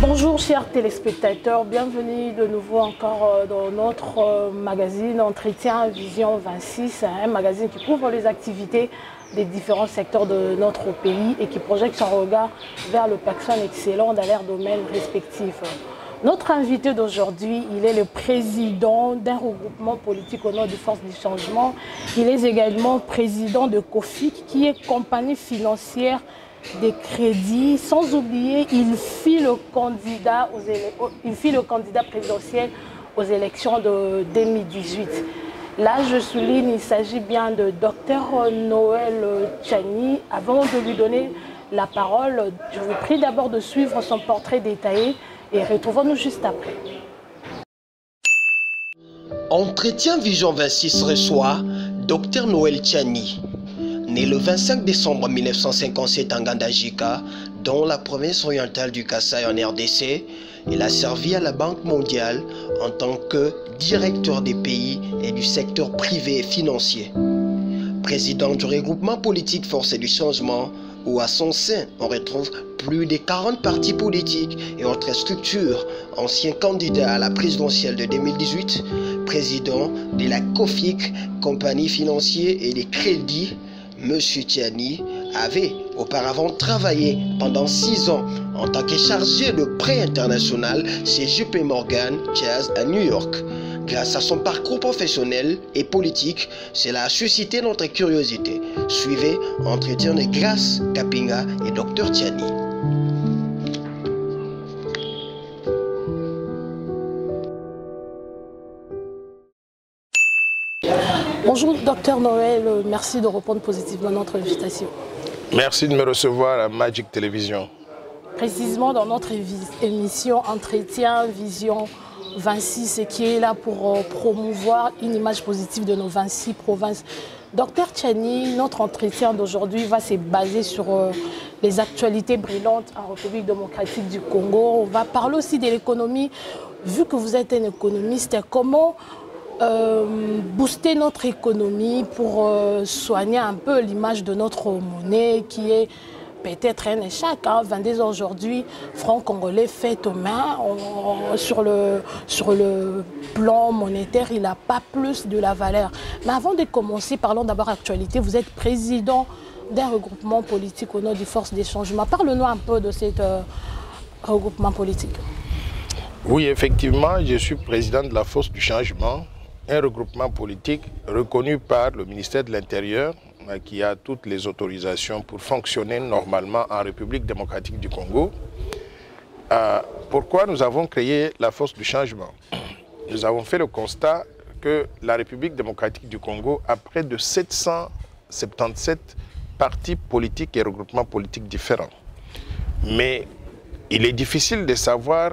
Bonjour chers téléspectateurs, bienvenue de nouveau encore dans notre magazine Entretien Vision 26, un magazine qui couvre les activités des différents secteurs de notre pays et qui projette son regard vers les personnes excellentes dans leurs domaines respectifs. Notre invité d'aujourd'hui, il est le président d'un regroupement politique au nom de Force du Changement. Il est également président de COFIC, qui est compagnie financière des crédits. Sans oublier, il fit le candidat présidentiel aux élections de 2018. Là, je souligne, il s'agit bien de Dr Noël Tchani. Avant de lui donner la parole, je vous prie d'abord de suivre son portrait détaillé et retrouvons-nous juste après. Entretien Vision 26 reçoit Dr Noël Tchani. Né le 25 décembre 1957 en Gandajika, dans la province orientale du Kasaï en RDC, il a servi à la Banque mondiale en tant que directeur des pays et du secteur privé et financier. Président du regroupement politique Force du Changement, où à son sein on retrouve plus de 40 partis politiques et autres structures, ancien candidat à la présidentielle de 2018, président de la COFIC, compagnie financière et des crédits. Monsieur Tchani avait auparavant travaillé pendant 6 ans en tant que chargé de prêt international chez JP Morgan Chase à New York. Grâce à son parcours professionnel et politique, cela a suscité notre curiosité. Suivez Entretien de Grace Kapinga et Dr Tchani. Bonjour Dr Noël, merci de répondre positivement à notre invitation. Merci de me recevoir à Magic Télévision. Précisément dans notre émission Entretien Vision 26, qui est là pour promouvoir une image positive de nos 26 provinces. Dr Tchani, notre entretien d'aujourd'hui va se baser sur les actualités brillantes en République démocratique du Congo. On va parler aussi de l'économie. Vu que vous êtes un économiste, comment booster notre économie pour soigner un peu l'image de notre monnaie qui est peut-être un échec. 22 ans aujourd'hui, franc congolais fait aux mains. Sur le plan monétaire, il n'a pas plus de la valeur. Mais avant de commencer, parlons d'abord actualité. Vous êtes président d'un regroupement politique au nom du Force des Changements. Parle-nous un peu de cet regroupement politique. Oui, effectivement, je suis président de la Force du Changement, un regroupement politique reconnu par le ministère de l'Intérieur qui a toutes les autorisations pour fonctionner normalement en République démocratique du Congo. Pourquoi nous avons créé la Force du Changement? Nous avons fait le constat que la République démocratique du Congo a près de 777 partis politiques et regroupements politiques différents. Mais il est difficile de savoir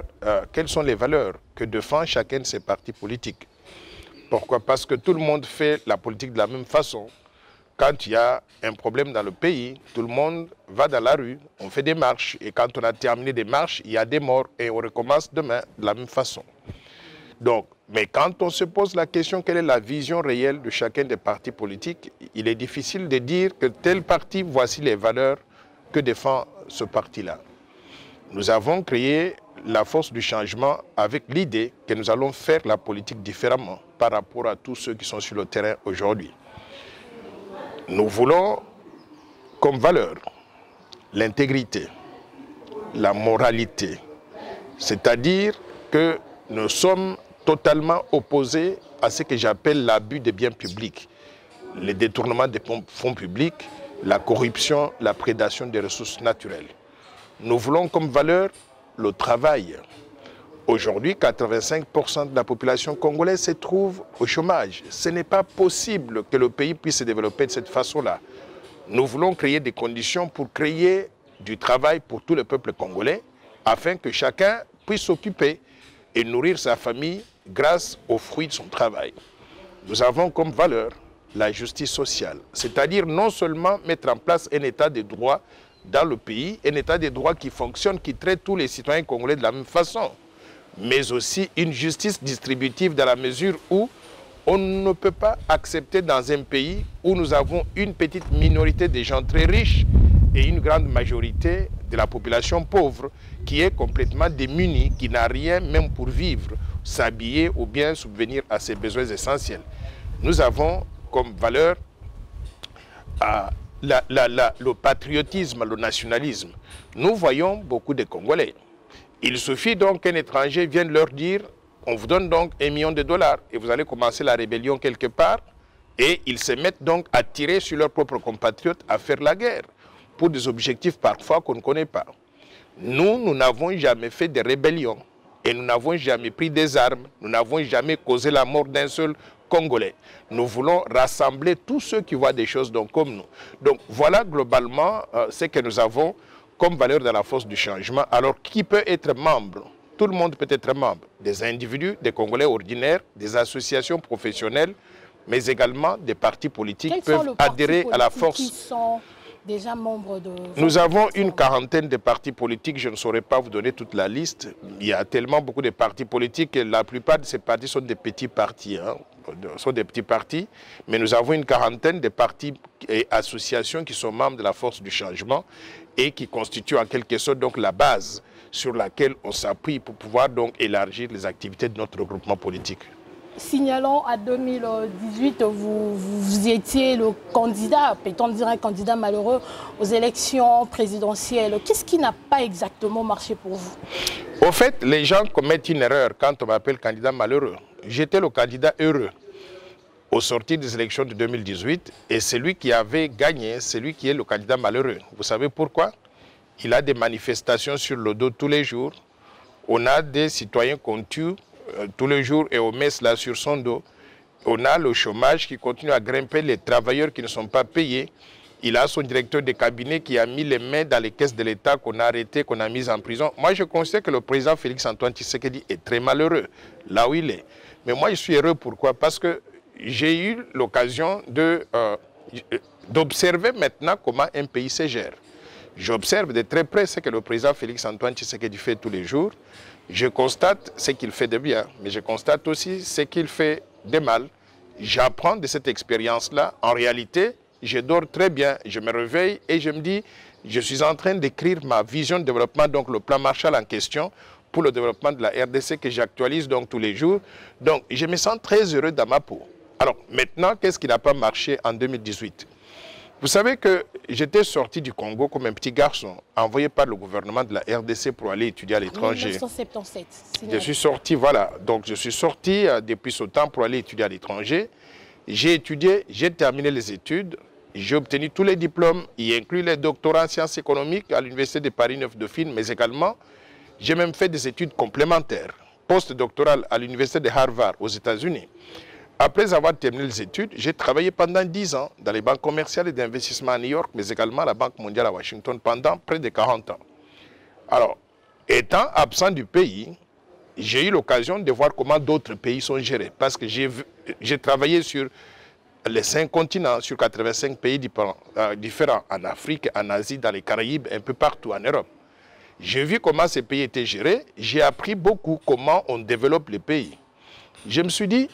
quelles sont les valeurs que défend chacun de ces partis politiques. Pourquoi? Parce que tout le monde fait la politique de la même façon. Quand il y a un problème dans le pays, tout le monde va dans la rue, on fait des marches. Et quand on a terminé des marches, il y a des morts et on recommence demain de la même façon. Donc, mais quand on se pose la question quelle est la vision réelle de chacun des partis politiques, il est difficile de dire que tel parti, voici les valeurs que défend ce parti-là. Nous avons créé la Force du Changement avec l'idée que nous allons faire la politique différemment par rapport à tous ceux qui sont sur le terrain aujourd'hui. Nous voulons comme valeur l'intégrité, la moralité, c'est-à-dire que nous sommes totalement opposés à ce que j'appelle l'abus des biens publics, le détournement des fonds publics, la corruption, la prédation des ressources naturelles. Nous voulons comme valeur le travail. Aujourd'hui, 85% de la population congolaise se trouve au chômage. Ce n'est pas possible que le pays puisse se développer de cette façon-là. Nous voulons créer des conditions pour créer du travail pour tout le peuple congolais, afin que chacun puisse s'occuper et nourrir sa famille grâce aux fruits de son travail. Nous avons comme valeur la justice sociale. C'est-à-dire non seulement mettre en place un état de droit dans le pays, un état de droit qui fonctionne, qui traite tous les citoyens congolais de la même façon, mais aussi une justice distributive dans la mesure où on ne peut pas accepter dans un pays où nous avons une petite minorité de gens très riches et une grande majorité de la population pauvre qui est complètement démunie, qui n'a rien même pour vivre, s'habiller ou bien subvenir à ses besoins essentiels. Nous avons comme valeur le patriotisme, le nationalisme. Nous voyons beaucoup de Congolais. Il suffit donc qu'un étranger vienne leur dire on vous donne donc $1 million et vous allez commencer la rébellion quelque part, et ils se mettent donc à tirer sur leurs propres compatriotes, à faire la guerre pour des objectifs parfois qu'on ne connaît pas. Nous n'avons jamais fait de rébellion et nous n'avons jamais pris des armes, nous n'avons jamais causé la mort d'un seul Congolais. Nous voulons rassembler tous ceux qui voient des choses donc comme nous. Donc voilà globalement ce que nous avons comme valeur dans la force du changement. Alors qui peut être membre? Tout le monde peut être membre. Des individus, des Congolais ordinaires, des associations professionnelles, mais également des partis politiques peuvent adhérer à la force. Qui sont déjà membres de... Nous avons une quarantaine de partis politiques, je ne saurais pas vous donner toute la liste. Il y a tellement beaucoup de partis politiques et la plupart de ces partis sont des petits partis. Sont des petits partis, mais nous avons une quarantaine de partis et associations qui sont membres de la force du changement et qui constituent en quelque sorte donc la base sur laquelle on s'appuie pour pouvoir donc élargir les activités de notre regroupement politique. Signalons à 2018, vous étiez le candidat, peut-on dire un candidat malheureux aux élections présidentielles. Qu'est-ce qui n'a pas exactement marché pour vous? Au fait, les gens commettent une erreur quand on m'appelle candidat malheureux. J'étais le candidat heureux aux sorties des élections de 2018 et celui qui avait gagné, c'est lui qui est le candidat malheureux. Vous savez pourquoi? Il a des manifestations sur le dos tous les jours. On a des citoyens qu'on tue tous les jours et on met cela sur son dos. On a le chômage qui continue à grimper, les travailleurs qui ne sont pas payés. Il a son directeur de cabinet qui a mis les mains dans les caisses de l'État, qu'on a arrêté, qu'on a mis en prison. Moi, je considère que le président Félix-Antoine Tshisekedi est très malheureux, là où il est. Mais moi, je suis heureux. Pourquoi? Parce que j'ai eu l'occasion d'observer maintenant comment un pays se gère. J'observe de très près ce que le président Félix-Antoine Tshisekedi fait tous les jours. Je constate ce qu'il fait de bien, mais je constate aussi ce qu'il fait de mal. J'apprends de cette expérience-là. En réalité, je dors très bien, je me réveille et je me dis, je suis en train d'écrire ma vision de développement, donc le plan Marshall en question, pour le développement de la RDC que j'actualise donc tous les jours. Donc, je me sens très heureux dans ma peau. Alors, maintenant, qu'est-ce qui n'a pas marché en 2018? Vous savez que j'étais sorti du Congo comme un petit garçon, envoyé par le gouvernement de la RDC pour aller étudier à l'étranger. 1977. Je suis sorti, voilà. Donc, je suis sorti depuis ce temps pour aller étudier à l'étranger. J'ai étudié, j'ai terminé les études, j'ai obtenu tous les diplômes, y inclus les doctorats en sciences économiques à l'Université de Paris 9 Dauphine, mais également, j'ai même fait des études complémentaires, post-doctorales à l'Université de Harvard aux États-Unis. Après avoir terminé les études, j'ai travaillé pendant 10 ans dans les banques commerciales et d'investissement à New York, mais également à la Banque mondiale à Washington pendant près de 40 ans. Alors, étant absent du pays, j'ai eu l'occasion de voir comment d'autres pays sont gérés. Parce que j'ai travaillé sur les 5 continents, sur 85 pays différents, en Afrique, en Asie, dans les Caraïbes, un peu partout en Europe. J'ai vu comment ces pays étaient gérés. J'ai appris beaucoup comment on développe les pays. Je me suis dit,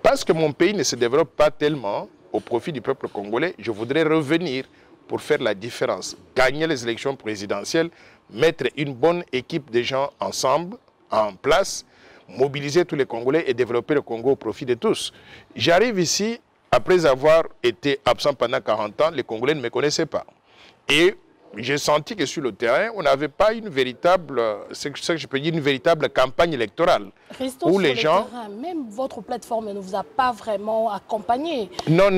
parce que mon pays ne se développe pas tellement au profit du peuple congolais, je voudrais revenir pour faire la différence. Gagner les élections présidentielles, mettre une bonne équipe de gens ensemble, en place, mobiliser tous les Congolais et développer le Congo au profit de tous. J'arrive ici, après avoir été absent pendant 40 ans, les Congolais ne me connaissaient pas. Et j'ai senti que sur le terrain, on n'avait pas une véritable, ce que je peux dire, une véritable campagne électorale. Restons où sur les gens... terrain. Même votre plateforme ne vous a pas vraiment accompagné. Non.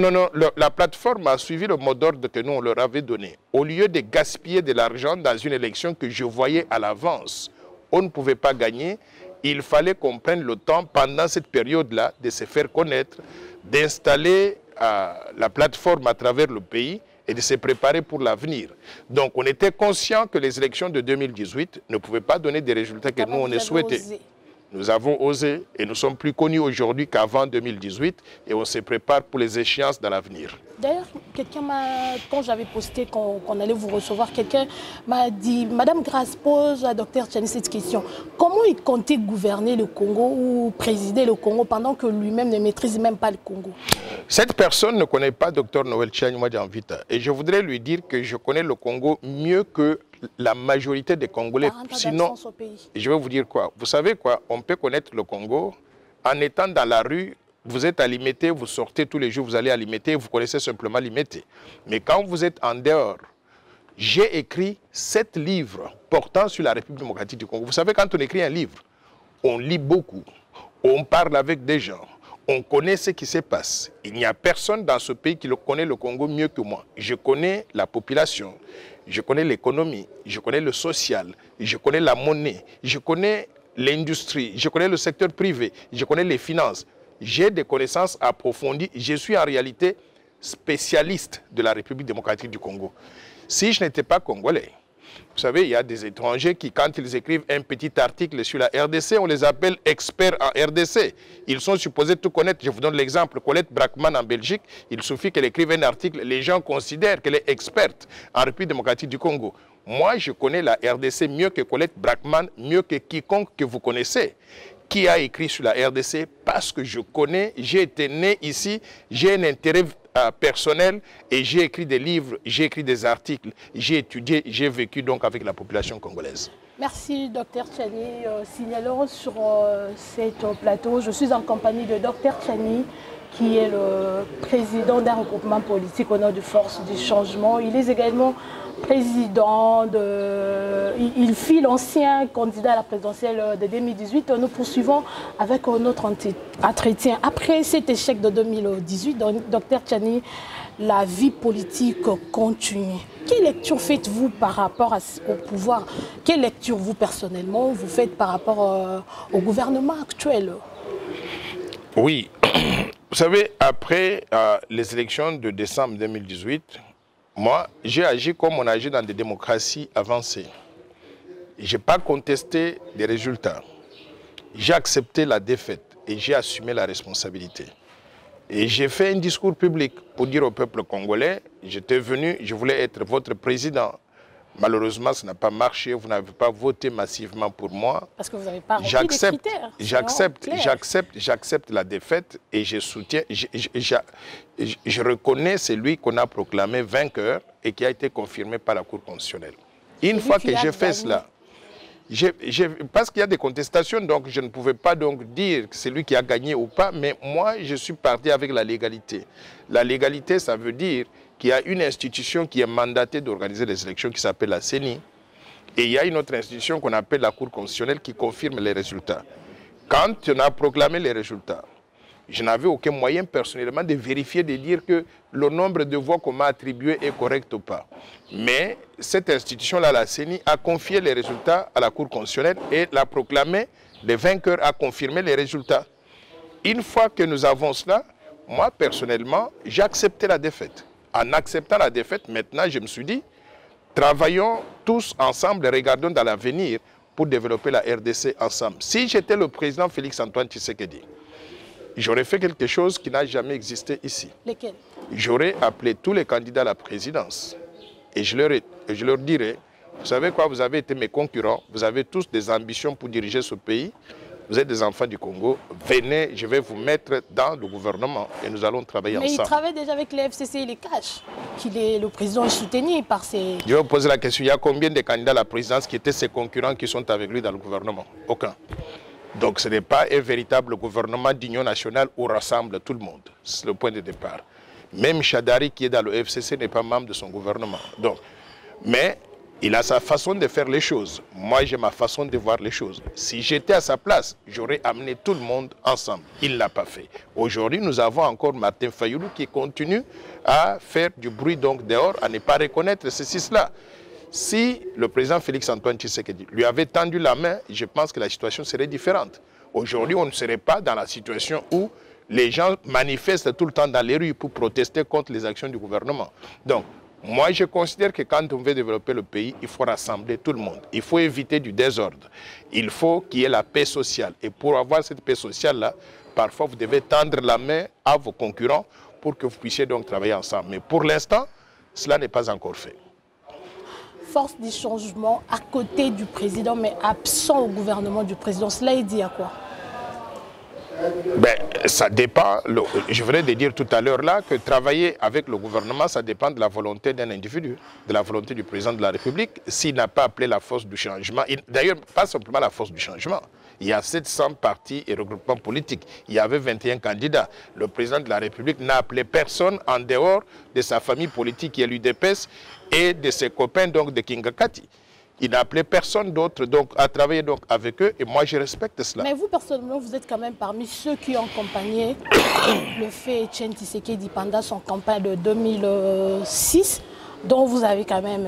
La plateforme a suivi le mot d'ordre que nous, on leur avait donné. Au lieu de gaspiller de l'argent dans une élection que je voyais à l'avance, on ne pouvait pas gagner. Il fallait qu'on prenne le temps, pendant cette période-là, de se faire connaître, d'installer la plateforme à travers le pays et de se préparer pour l'avenir. Donc, on était conscient que les élections de 2018 ne pouvaient pas donner des résultats que nous, on souhaitait. Nous avons osé et nous sommes plus connus aujourd'hui qu'avant 2018 et on se prépare pour les échéances dans l'avenir. D'ailleurs, quand j'avais posté qu'on allait vous recevoir, quelqu'un m'a dit, Madame Grasse pose à Dr Tchani cette question. Comment il comptait gouverner le Congo ou présider le Congo pendant que lui-même ne maîtrise même pas le Congo? Cette personne ne connaît pas Dr Noël Tchani Mwadjanvita. Et je voudrais lui dire que je connais le Congo mieux que la majorité des Congolais. Sinon, je vais vous dire quoi. Vous savez quoi? On peut connaître le Congo en étant dans la rue. Vous êtes à Limete, vous sortez tous les jours, vous allez à Limete, vous connaissez simplement Limete. Mais quand vous êtes en dehors, j'ai écrit 7 livres portant sur la République démocratique du Congo. Vous savez, quand on écrit un livre, on lit beaucoup, on parle avec des gens, on connaît ce qui se passe. Il n'y a personne dans ce pays qui connaît le Congo mieux que moi. Je connais la population, je connais l'économie, je connais le social, je connais la monnaie, je connais l'industrie, je connais le secteur privé, je connais les finances. J'ai des connaissances approfondies. Je suis en réalité spécialiste de la République démocratique du Congo. Si je n'étais pas congolais, vous savez, il y a des étrangers qui, quand ils écrivent un petit article sur la RDC, on les appelle experts en RDC. Ils sont supposés tout connaître. Je vous donne l'exemple. Colette Brackman en Belgique, il suffit qu'elle écrive un article, les gens considèrent qu'elle est experte en République démocratique du Congo. Moi, je connais la RDC mieux que Colette Brackman, mieux que quiconque que vous connaissez. Qui a écrit sur la RDC? Parce que je connais, j'ai été né ici, j'ai un intérêt personnel et j'ai écrit des livres, j'ai écrit des articles, j'ai étudié, j'ai vécu donc avec la population congolaise. Merci Dr Tchani. Signalons sur cet plateau, je suis en compagnie de Dr Tchani, qui est le président d'un regroupement politique au nom de Force du Changement. Il est également président il fut l'ancien candidat à la présidentielle de 2018. Nous poursuivons avec notre entretien. Après cet échec de 2018, Dr Tchani, la vie politique continue. Quelle lecture faites-vous par rapport au pouvoir? Quelle lecture vous personnellement vous faites par rapport au gouvernement actuel? Oui, vous savez, après les élections de décembre 2018, moi, j'ai agi comme on agit dans des démocraties avancées. Je n'ai pas contesté les résultats. J'ai accepté la défaite et j'ai assumé la responsabilité. Et j'ai fait un discours public pour dire au peuple congolais, j'étais venu, je voulais être votre président. Malheureusement, ça n'a pas marché, vous n'avez pas voté massivement pour moi. Parce que vous n'avez pas rempli les critères. J'accepte la défaite et je soutiens, je reconnais celui qu'on a proclamé vainqueur et qui a été confirmé par la Cour constitutionnelle. Une fois que j'ai fait cela, parce qu'il y a des contestations, donc je ne pouvais pas donc dire que c'est lui qui a gagné ou pas, mais moi, je suis parti avec la légalité. La légalité, ça veut dire qu'il y a une institution qui est mandatée d'organiser les élections qui s'appelle la CENI, et il y a une autre institution qu'on appelle la Cour constitutionnelle qui confirme les résultats. Quand on a proclamé les résultats, je n'avais aucun moyen personnellement de vérifier, de dire que le nombre de voix qu'on m'a attribué est correct ou pas. Mais cette institution-là, la CENI, a confié les résultats à la Cour constitutionnelle et l'a proclamé, le vainqueur a confirmé les résultats. Une fois que nous avons cela, moi personnellement, j'ai accepté la défaite. En acceptant la défaite, maintenant, je me suis dit, travaillons tous ensemble et regardons dans l'avenir pour développer la RDC ensemble. Si j'étais le président Félix-Antoine Tshisekedi, j'aurais fait quelque chose qui n'a jamais existé ici. Lesquels? J'aurais appelé tous les candidats à la présidence et je leur dirais, vous savez quoi, vous avez été mes concurrents, vous avez tous des ambitions pour diriger ce pays, vous êtes des enfants du Congo, venez, je vais vous mettre dans le gouvernement et nous allons travailler ensemble. Mais il travaille déjà avec les FCC et les CACH, le président est soutenu par ces... Je vais vous poser la question, il y a combien de candidats à la présidence qui étaient ses concurrents qui sont avec lui dans le gouvernement? Aucun. Donc ce n'est pas un véritable gouvernement d'union nationale où rassemble tout le monde. C'est le point de départ. Même Chadari qui est dans le FCC n'est pas membre de son gouvernement. Donc, mais il a sa façon de faire les choses. Moi, j'ai ma façon de voir les choses. Si j'étais à sa place, j'aurais amené tout le monde ensemble. Il ne l'a pas fait. Aujourd'hui, nous avons encore Martin Fayoulou qui continue à faire du bruit donc dehors, à ne pas reconnaître ceci, cela. Si le président Félix-Antoine Tshisekedi lui avait tendu la main, je pense que la situation serait différente. Aujourd'hui, on ne serait pas dans la situation où les gens manifestent tout le temps dans les rues pour protester contre les actions du gouvernement. Donc, Moi, je considère que quand on veut développer le pays, il faut rassembler tout le monde. Il faut éviter du désordre. Il faut qu'il y ait la paix sociale. Et pour avoir cette paix sociale-là, parfois, vous devez tendre la main à vos concurrents pour que vous puissiez donc travailler ensemble. Mais pour l'instant, cela n'est pas encore fait. Force du changement à côté du président, mais absent au gouvernement du président, cela est dit à quoi? Ben, ça dépend, je venais de dire tout à l'heure là que travailler avec le gouvernement, ça dépend de la volonté d'un individu, de la volonté du président de la République. S'il n'a pas appelé la force du changement, d'ailleurs pas simplement la force du changement, il y a 700 partis et regroupements politiques, il y avait 21 candidats. Le président de la République n'a appelé personne en dehors de sa famille politique qui est l'UDPS et de ses copains donc de Kingakati. Il n'a appelé personne d'autre donc à travailler donc avec eux et moi je respecte cela. Mais vous personnellement, vous êtes quand même parmi ceux qui ont accompagné le fait Etienne Tshisekedi pendant son campagne de 2006, dont vous avez quand même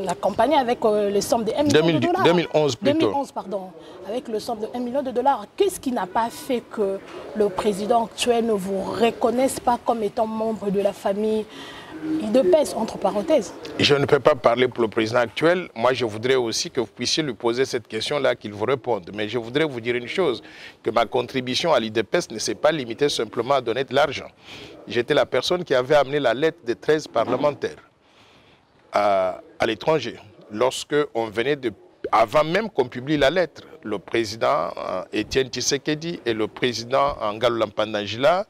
accompagné avec le somme de 1 million de dollars. 2011 plutôt. 2011, pardon, avec le somme de 1 million de dollars. Qu'est-ce qui n'a pas fait que le président actuel ne vous reconnaisse pas comme étant membre de la famille UDPS, entre parenthèses? Je ne peux pas parler pour le président actuel. Moi, je voudrais aussi que vous puissiez lui poser cette question-là, qu'il vous réponde. Mais je voudrais vous dire une chose, que ma contribution à l'UDPS ne s'est pas limitée simplement à donner de l'argent. J'étais la personne qui avait amené la lettre des 13 parlementaires à l'étranger. Lorsque on venait de... Avant même qu'on publie la lettre, le président Etienne Tshisekedi et le président Ngalo Lampandangila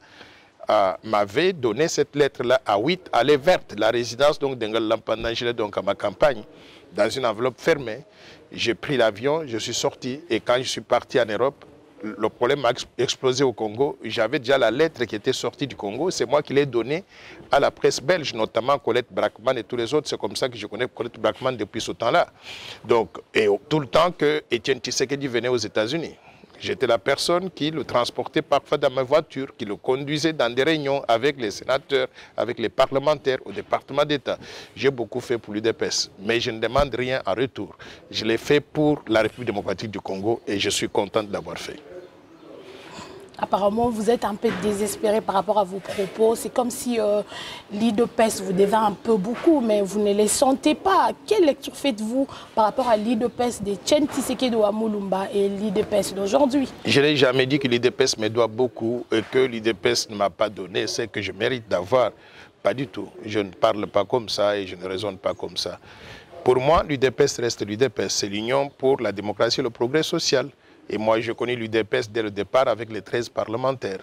m'avait donné cette lettre-là à 8 allées vertes, la résidence donc d'Ngalo Lampandangila, donc à ma campagne, dans une enveloppe fermée. J'ai pris l'avion, je suis sorti et quand je suis parti en Europe, le problème a explosé au Congo. J'avais déjà la lettre qui était sortie du Congo, c'est moi qui l'ai donnée à la presse belge, notamment Colette Brackman et tous les autres. C'est comme ça que je connais Colette Brackman depuis ce temps-là. Donc, et tout le temps que Etienne Tshisekedi venait aux États-Unis. J'étais la personne qui le transportait parfois dans ma voiture, qui le conduisait dans des réunions avec les sénateurs, avec les parlementaires au département d'État. J'ai beaucoup fait pour l'UDPS, mais je ne demande rien en retour. Je l'ai fait pour la République démocratique du Congo et je suis content de l'avoir fait. Apparemment, vous êtes un peu désespéré par rapport à vos propos. C'est comme si l'UDPS vous devait un peu beaucoup, mais vous ne les sentez pas. Quelle lecture faites-vous par rapport à l'UDPS de Etienne Tshisekedi wa Mulumba et l'UDPS d'aujourd'hui? Je n'ai jamais dit que l'UDPS me doit beaucoup et que l'UDPS ne m'a pas donné ce que je mérite d'avoir. Pas du tout. Je ne parle pas comme ça et je ne raisonne pas comme ça. Pour moi, l'UDPS reste l'UDPS. C'est l'Union pour la démocratie et le progrès social. Et moi, je connais l'UDPS dès le départ avec les 13 parlementaires.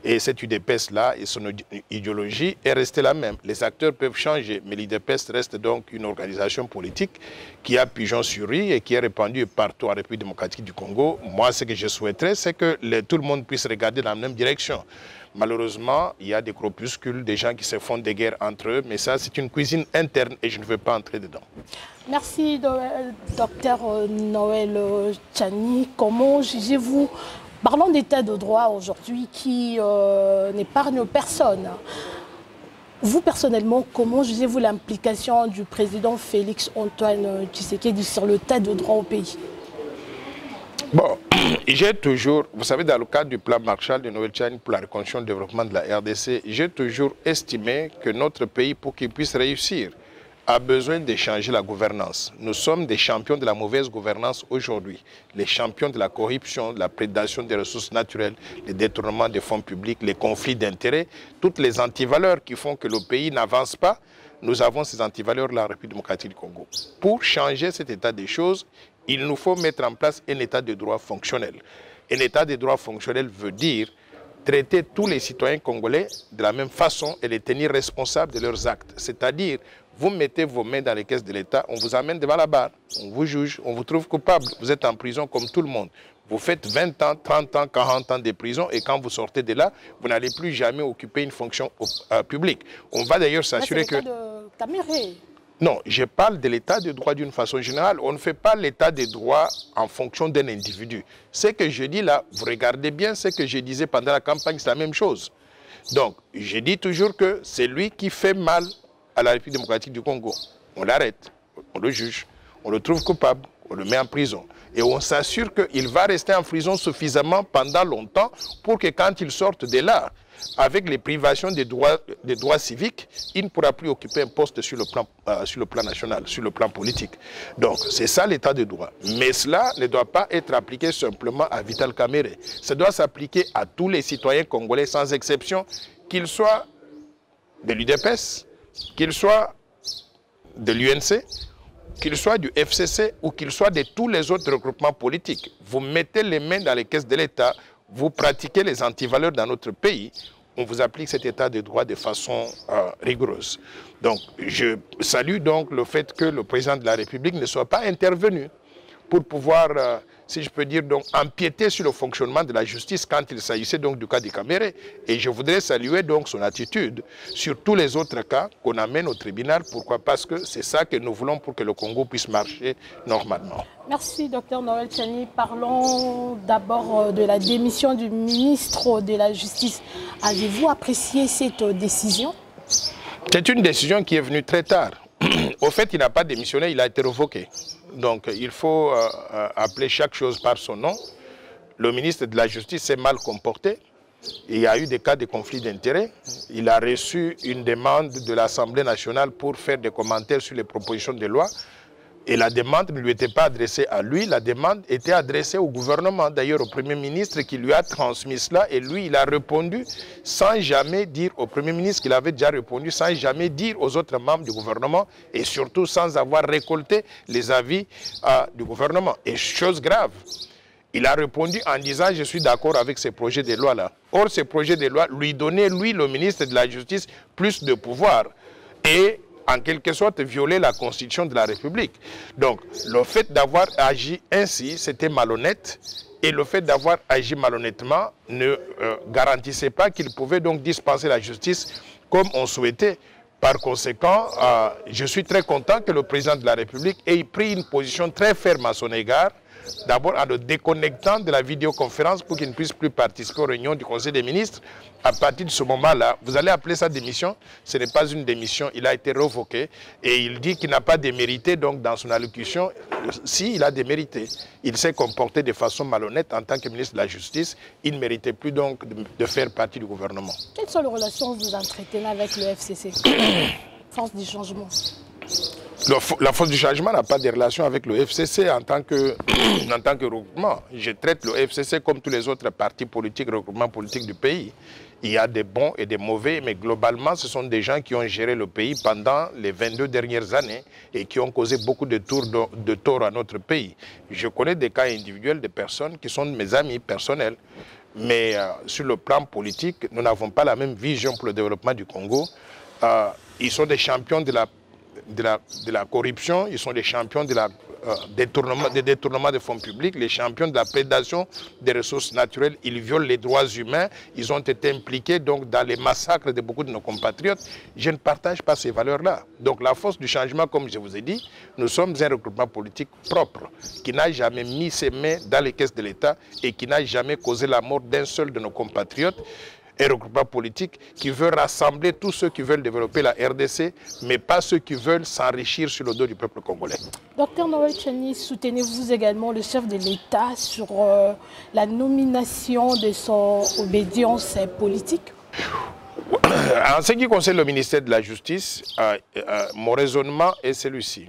Et cette UDPS-là, et son idéologie est restée la même. Les acteurs peuvent changer, mais l'UDPS reste donc une organisation politique qui a pigeon sur rue et qui est répandue partout en République démocratique du Congo. Moi, ce que je souhaiterais, c'est que tout le monde puisse regarder dans la même direction. Malheureusement, il y a des groupuscules, des gens qui se font des guerres entre eux, mais ça, c'est une cuisine interne et je ne veux pas entrer dedans. Merci, docteur Noël Tchani. Comment jugez-vous, parlons d'état de droit aujourd'hui qui n'épargne personne. Vous, personnellement, comment jugez-vous l'implication du président Félix Antoine Tshisekedi sur l'état de droit au pays? Bon, j'ai toujours, vous savez, dans le cadre du plan Marshall de Noël Tchani pour la reconstruction et le développement de la RDC, j'ai toujours estimé que notre pays, pour qu'il puisse réussir, a besoin de changer la gouvernance. Nous sommes des champions de la mauvaise gouvernance aujourd'hui, les champions de la corruption, de la prédation des ressources naturelles, les détournements des fonds publics, les conflits d'intérêts, toutes les antivaleurs qui font que le pays n'avance pas. Nous avons ces antivaleurs-là en République démocratique du Congo. Pour changer cet état des choses, il nous faut mettre en place un état de droit fonctionnel. Un état de droit fonctionnel veut dire traiter tous les citoyens congolais de la même façon et les tenir responsables de leurs actes. C'est-à-dire, vous mettez vos mains dans les caisses de l'État, on vous amène devant la barre, on vous juge, on vous trouve coupable, vous êtes en prison comme tout le monde. Vous faites 20 ans, 30 ans, 40 ans de prison et quand vous sortez de là, vous n'allez plus jamais occuper une fonction publique. On va d'ailleurs s'assurer que... Non, je parle de l'état de droit d'une façon générale. On ne fait pas l'état de droit en fonction d'un individu. Ce que je dis là, vous regardez bien ce que je disais pendant la campagne, c'est la même chose. Donc, je dis toujours que c'est lui qui fait mal à la République démocratique du Congo. On l'arrête, on le juge, on le trouve coupable, on le met en prison. Et on s'assure qu'il va rester en prison suffisamment pendant longtemps pour que quand il sorte de là, avec les privations des droits civiques, il ne pourra plus occuper un poste sur le plan national, sur le plan politique. Donc, c'est ça l'état de droit. Mais cela ne doit pas être appliqué simplement à Vital Kamerhe. Ça doit s'appliquer à tous les citoyens congolais sans exception, qu'ils soient de l'UDPS, qu'ils soient de l'UNC, qu'ils soient du FCC ou qu'ils soient de tous les autres regroupements politiques. Vous mettez les mains dans les caisses de l'État, vous pratiquez les antivaleurs dans notre pays, on vous applique cet état de droit de façon rigoureuse. Donc, je salue donc le fait que le président de la République ne soit pas intervenu pour pouvoir, si je peux dire, donc, empiéter sur le fonctionnement de la justice quand il s'agissait donc du cas de Kamerhe. Et je voudrais saluer donc son attitude sur tous les autres cas qu'on amène au tribunal. Pourquoi? Parce que c'est ça que nous voulons pour que le Congo puisse marcher normalement. Merci, Dr Noël Tchani. Parlons d'abord de la démission du ministre de la Justice. Avez-vous apprécié cette décision? C'est une décision qui est venue très tard. Au fait, il n'a pas démissionné, il a été révoqué. Donc, il faut appeler chaque chose par son nom. Le ministre de la Justice s'est mal comporté. Il y a eu des cas de conflit d'intérêts. Il a reçu une demande de l'Assemblée nationale pour faire des commentaires sur les propositions de loi. Et la demande ne lui était pas adressée à lui, la demande était adressée au gouvernement, d'ailleurs au Premier ministre qui lui a transmis cela. Et lui, il a répondu sans jamais dire au Premier ministre qu'il avait déjà répondu, sans jamais dire aux autres membres du gouvernement et surtout sans avoir récolté les avis du gouvernement. Et chose grave, il a répondu en disant « je suis d'accord avec ces projets de loi-là ». Or, ces projets de loi lui donnaient, lui, le ministre de la Justice, plus de pouvoir. Et en quelque sorte, violer la Constitution de la République. Donc, le fait d'avoir agi ainsi, c'était malhonnête. Et le fait d'avoir agi malhonnêtement ne garantissait pas qu'il pouvait donc dispenser la justice comme on souhaitait. Par conséquent, je suis très content que le président de la République ait pris une position très ferme à son égard. D'abord en le déconnectant de la vidéoconférence pour qu'il ne puisse plus participer aux réunions du Conseil des ministres. À partir de ce moment-là, vous allez appeler ça démission. Ce n'est pas une démission, il a été révoqué. Et il dit qu'il n'a pas démérité, donc dans son allocution, si il a démérité. Il s'est comporté de façon malhonnête en tant que ministre de la Justice. Il ne méritait plus donc de faire partie du gouvernement. Quelles sont les relations que vous entretenez avec le FCC, Force du changement? La Force du changement n'a pas de relation avec le FCC en tant que regroupement. Je traite le FCC comme tous les autres partis politiques, regroupements politiques du pays. Il y a des bons et des mauvais, mais globalement, ce sont des gens qui ont géré le pays pendant les 22 dernières années et qui ont causé beaucoup de tort à notre pays. Je connais des cas individuels de personnes qui sont mes amis personnels. Mais sur le plan politique, nous n'avons pas la même vision pour le développement du Congo. Ils sont des champions de la corruption, ils sont des champions des détournements de fonds publics, les champions de la prédation des ressources naturelles. Ils violent les droits humains, ils ont été impliqués donc, dans les massacres de beaucoup de nos compatriotes. Je ne partage pas ces valeurs-là. Donc la force du changement, comme je vous ai dit, nous sommes un regroupement politique propre, qui n'a jamais mis ses mains dans les caisses de l'État et qui n'a jamais causé la mort d'un seul de nos compatriotes. Un regroupement politique qui veut rassembler tous ceux qui veulent développer la RDC, mais pas ceux qui veulent s'enrichir sur le dos du peuple congolais. Docteur Noël Tchani, soutenez-vous également le chef de l'État sur la nomination de son obédience politique? En ce qui concerne le ministère de la Justice, mon raisonnement est celui-ci.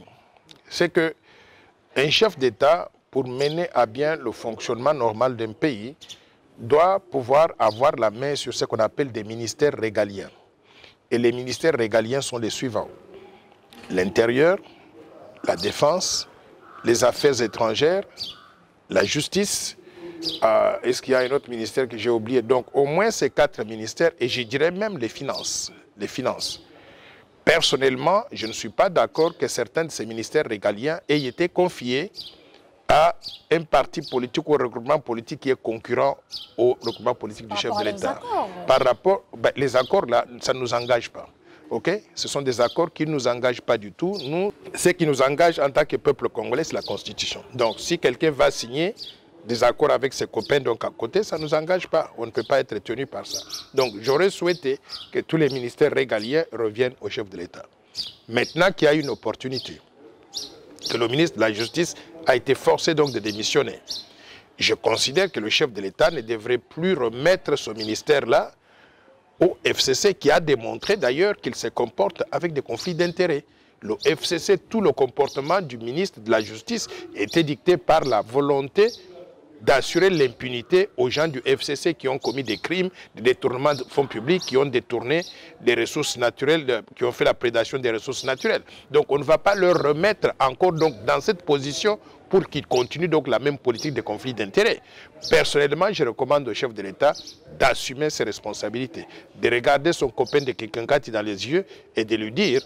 C'est qu'un chef d'État, pour mener à bien le fonctionnement normal d'un pays, doit pouvoir avoir la main sur ce qu'on appelle des ministères régaliens. Et les ministères régaliens sont les suivants: l'intérieur, la défense, les affaires étrangères, la justice. Est-ce qu'il y a un autre ministère que j'ai oublié? Donc au moins ces 4 ministères, et je dirais même les finances. Personnellement, je ne suis pas d'accord que certains de ces ministères régaliens aient été confiés à un parti politique ou un regroupement politique qui est concurrent au regroupement politique du chef de l'État. Par rapport, les accords là, ça ne nous engage pas. Okay? Ce sont des accords qui ne nous engagent pas du tout. Nous, ce qui nous engage en tant que peuple congolais, c'est la Constitution. Donc si quelqu'un va signer des accords avec ses copains donc à côté, ça ne nous engage pas. On ne peut pas être tenu par ça. Donc j'aurais souhaité que tous les ministères régaliens reviennent au chef de l'État. Maintenant qu'il y a une opportunité, que le ministre de la Justice a été forcé donc de démissionner. Je considère que le chef de l'État ne devrait plus remettre ce ministère-là au FCC, qui a démontré d'ailleurs qu'il se comporte avec des conflits d'intérêts. Le FCC, tout le comportement du ministre de la Justice était dicté par la volonté d'assurer l'impunité aux gens du FCC qui ont commis des crimes, des détournements de fonds publics, qui ont détourné des ressources naturelles, qui ont fait la prédation des ressources naturelles. Donc on ne va pas leur remettre encore donc, dans cette position pour qu'ils continuent donc la même politique de conflit d'intérêts. Personnellement, je recommande au chef de l'État d'assumer ses responsabilités, de regarder son copain de Kikankati dans les yeux et de lui dire: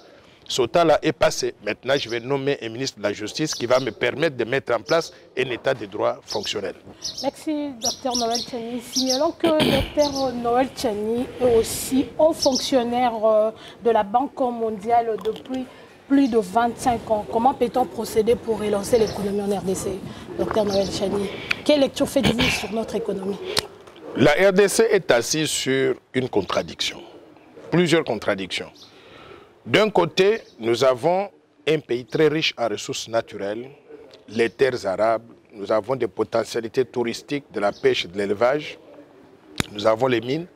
ce temps-là est passé. Maintenant, je vais nommer un ministre de la Justice qui va me permettre de mettre en place un état de droit fonctionnel. Merci, Dr Noël Tchani. Signalons que Dr Noël Tchani est aussi haut fonctionnaire de la Banque mondiale depuis plus de 25 ans. Comment peut-on procéder pour relancer l'économie en RDC, Dr Noël Tchani? Quelle lecture faites-vous sur notre économie? La RDC est assise sur une contradiction, plusieurs contradictions. D'un côté, nous avons un pays très riche en ressources naturelles, les terres arables, nous avons des potentialités touristiques, de la pêche et de l'élevage, nous avons les mines,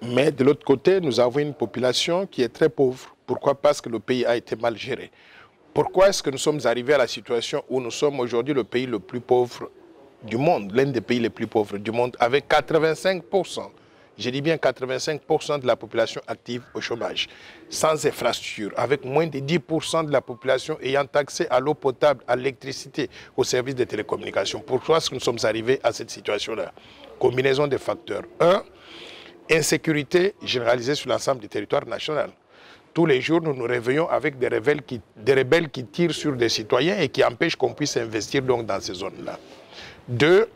mais de l'autre côté, nous avons une population qui est très pauvre. Pourquoi? Parce que le pays a été mal géré. Pourquoi est-ce que nous sommes arrivés à la situation où nous sommes aujourd'hui le pays le plus pauvre du monde, l'un des pays les plus pauvres du monde, avec 85%, je dis bien 85% de la population active au chômage, sans infrastructure, avec moins de 10% de la population ayant accès à l'eau potable, à l'électricité, aux services de télécommunications. Pourquoi est-ce que nous sommes arrivés à cette situation-là? Combinaison de facteurs. Un, insécurité généralisée sur l'ensemble du territoire national. Tous les jours, nous nous réveillons avec des rebelles qui tirent sur des citoyens et qui empêchent qu'on puisse investir donc dans ces zones-là. Deux,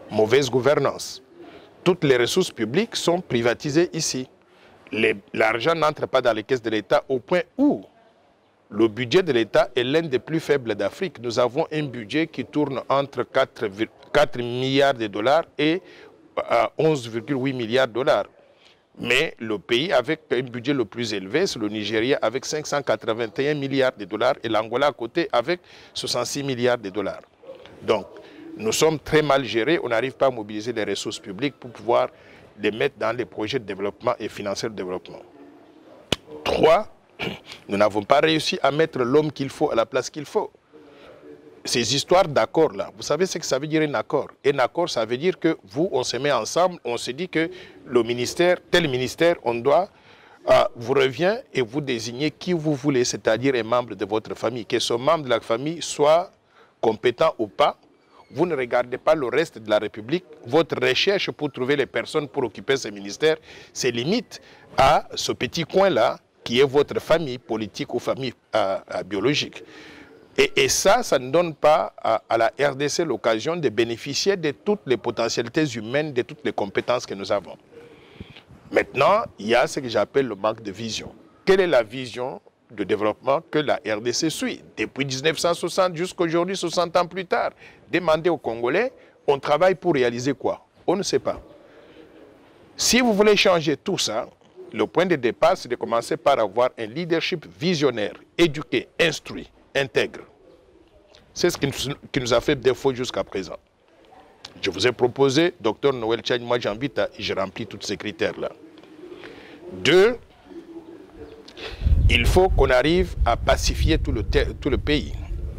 mauvaise gouvernance. Toutes les ressources publiques sont privatisées ici. L'argent n'entre pas dans les caisses de l'État au point où le budget de l'État est l'un des plus faibles d'Afrique. Nous avons un budget qui tourne entre 4 milliards de dollars et 11,8 milliards de dollars. Mais le pays avec un budget le plus élevé, c'est le Nigeria avec 581 milliards de dollars et l'Angola à côté avec 66 milliards de dollars. Donc, nous sommes très mal gérés, on n'arrive pas à mobiliser les ressources publiques pour pouvoir les mettre dans les projets de développement et financer le développement. 3, nous n'avons pas réussi à mettre l'homme qu'il faut à la place qu'il faut. Ces histoires d'accords-là, vous savez ce que ça veut dire un accord? Un accord, ça veut dire que vous, on se met ensemble, on se dit que le ministère, tel ministère, on doit, vous revient et vous désignez qui vous voulez, c'est-à-dire un membre de votre famille. Que ce membre de la famille soit compétent ou pas, vous ne regardez pas le reste de la République. Votre recherche pour trouver les personnes pour occuper ce ministère se limite à ce petit coin-là qui est votre famille politique ou famille biologique. Et ça ne donne pas à la RDC l'occasion de bénéficier de toutes les potentialités humaines, de toutes les compétences que nous avons. Maintenant, il y a ce que j'appelle le manque de vision. Quelle est la vision de développement que la RDC suit? Depuis 1960 jusqu'à aujourd'hui, 60 ans plus tard, demandez aux Congolais, on travaille pour réaliser quoi? On ne sait pas. Si vous voulez changer tout ça, le point de départ, c'est de commencer par avoir un leadership visionnaire, éduqué, instruit, intègre. C'est ce qui nous a fait défaut jusqu'à présent. Je vous ai proposé, Dr Noël Tchani, moi j'invite à, je remplis tous ces critères-là. 2, il faut qu'on arrive à pacifier tout le pays.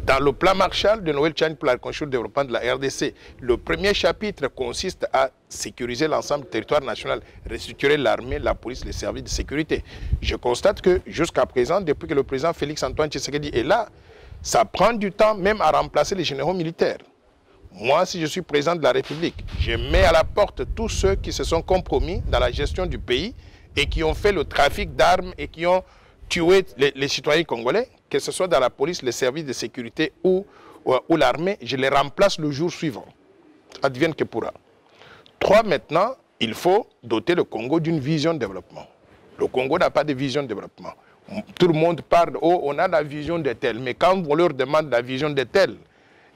Dans le plan Marshall de Noël Tchani pour la reconstruction et le développement de la RDC, le premier chapitre consiste à sécuriser l'ensemble du territoire national, restructurer l'armée, la police, les services de sécurité. Je constate que jusqu'à présent, depuis que le président Félix-Antoine Tshisekedi est là, ça prend du temps même à remplacer les généraux militaires. Moi, si je suis président de la République, je mets à la porte tous ceux qui se sont compromis dans la gestion du pays et qui ont fait le trafic d'armes et qui ont tué les citoyens congolais, que ce soit dans la police, les services de sécurité ou l'armée, je les remplace le jour suivant. Advienne que pourra. 3, maintenant, il faut doter le Congo d'une vision de développement. Le Congo n'a pas de vision de développement. Tout le monde parle, oh, on a la vision de tel, mais quand on leur demande la vision de tel,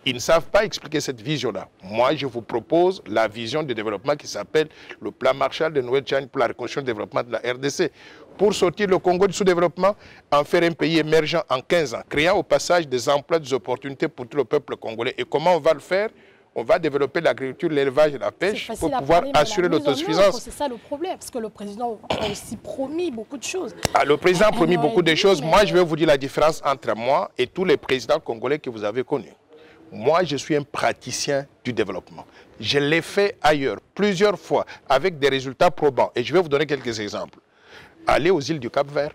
ils ne savent pas expliquer cette vision-là. Moi, je vous propose la vision de développement qui s'appelle le plan Marshall de Noël Tchani pour la reconstruction et le développement de la RDC. pour sortir le Congo du sous-développement, en faire un pays émergent en 15 ans, créant au passage des emplois, des opportunités pour tout le peuple congolais. Et comment on va le faire? On va développer l'agriculture, l'élevage et la pêche pour pouvoir assurer l'autosuffisance. C'est ça le problème, parce que le président a aussi promis beaucoup de choses. Ah, le président a promis beaucoup de choses. Moi, je vais vous dire la différence entre moi et tous les présidents congolais que vous avez connus. Moi, je suis un praticien du développement. Je l'ai fait ailleurs, plusieurs fois, avec des résultats probants. Et je vais vous donner quelques exemples. Allez aux îles du Cap-Vert.